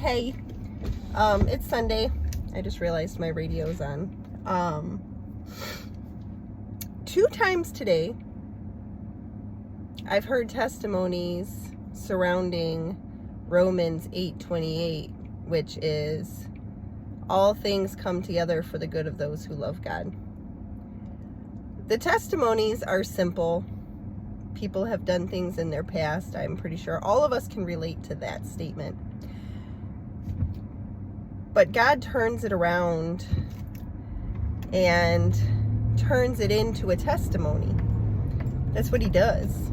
Hey, it's Sunday. I just realized my radio is on. 2 times today, I've heard testimonies surrounding Romans 8:28, which is, all things come together for the good of those who love God. The testimonies are simple. People have done things in their past. I'm pretty sure all of us can relate to that statement. But God turns it around and turns it into a testimony. That's what he does.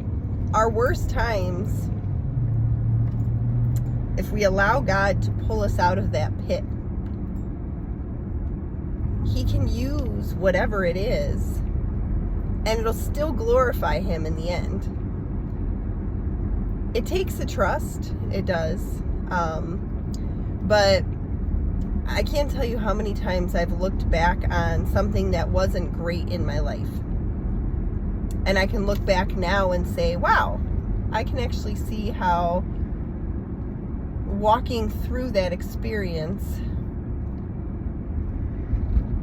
Our worst times, if we allow God to pull us out of that pit, he can use whatever it is, and it'll still glorify him in the end. It takes a trust, it does. But I can't tell you how many times I've looked back on something that wasn't great in my life. And I can look back now and say, wow, I can actually see how walking through that experience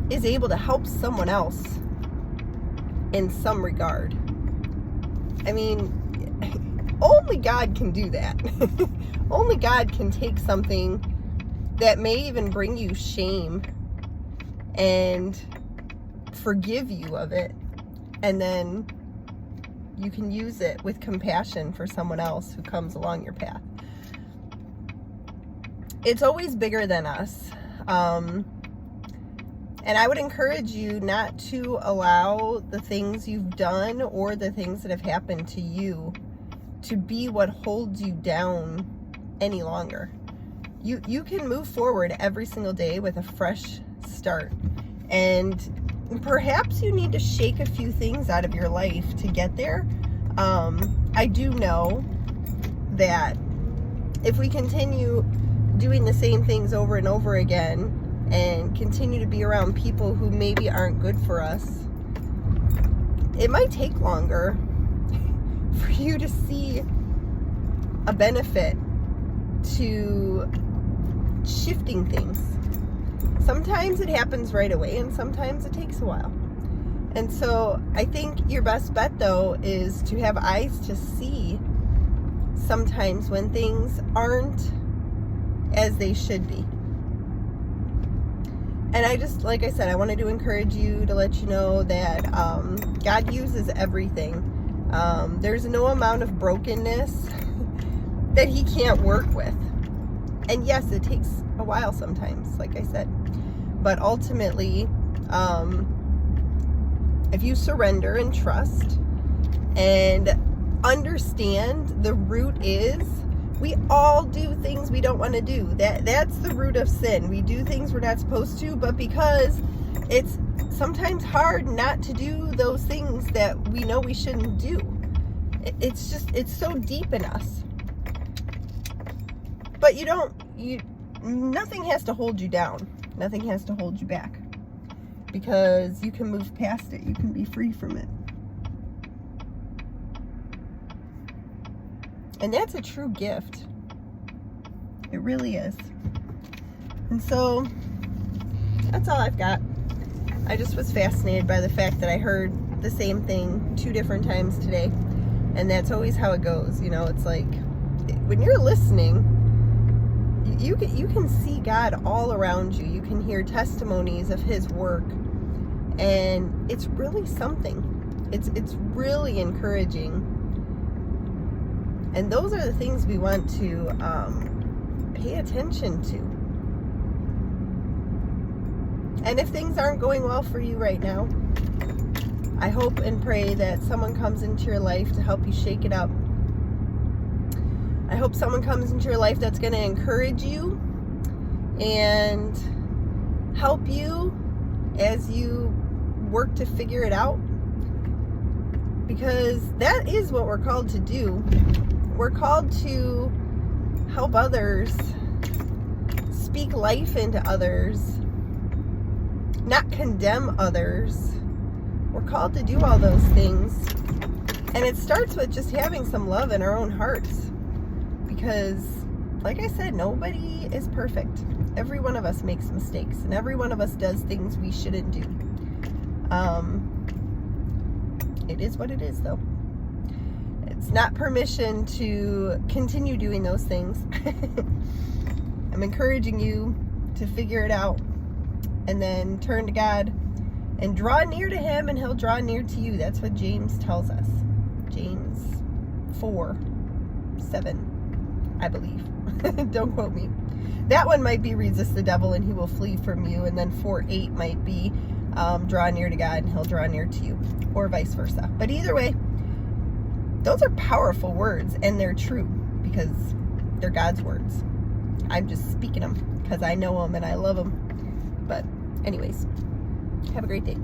is able to help someone else in some regard. I mean, only God can do that. Only God can take something that may even bring you shame and forgive you of it, and then you can use it with compassion for someone else who comes along your path. It's always bigger than us. And I would encourage you not to allow the things you've done or the things that have happened to you to be what holds you down any longer. You can move forward every single day with a fresh start. And perhaps you need to shake a few things out of your life to get there. I do know that if we continue doing the same things over and over again and continue to be around people who maybe aren't good for us, it might take longer for you to see a benefit to shifting things. Sometimes it happens right away, and sometimes it takes a while. And so I think your best bet, though, is to have eyes to see sometimes when things aren't as they should be. And I just, like I said, I wanted to encourage you to let you know that God uses everything. There's no amount of brokenness that he can't work with. And yes, it takes a while sometimes, like I said. But ultimately, if you surrender and trust and understand the root is, we all do things we don't want to do. That's the root of sin. We do things we're not supposed to, but because it's sometimes hard not to do those things that we know we shouldn't do. It's so deep in us. But nothing has to hold you down. Nothing has to hold you back. Because you can move past it. You can be free from it. And that's a true gift. It really is. And so, that's all I've got. I just was fascinated by the fact that I heard the same thing 2 different times today. And that's always how it goes. You know, it's like, when you're listening, you can see God all around you. You can hear testimonies of his work. And it's really something. It's really encouraging. And those are the things we want to pay attention to. And if things aren't going well for you right now, I hope and pray that someone comes into your life to help you shake it up. I hope someone comes into your life that's going to encourage you and help you as you work to figure it out. Because that is what we're called to do. We're called to help others, speak life into others, not condemn others. We're called to do all those things. And it starts with just having some love in our own hearts. Because like I said, nobody is perfect. Every one of us makes mistakes, and every one of us does things we shouldn't do. It is what it is, though. It's not permission to continue doing those things. I'm encouraging you to figure it out and then turn to God and draw near to Him, and He'll draw near to you. That's what James tells us. James 4:7, I believe. Don't quote me. That one might be resist the devil and he will flee from you. And then 4:8 might be draw near to God and He'll draw near to you, or vice versa. But either way, those are powerful words, and they're true because they're God's words. I'm just speaking them because I know them and I love them. But anyways, have a great day.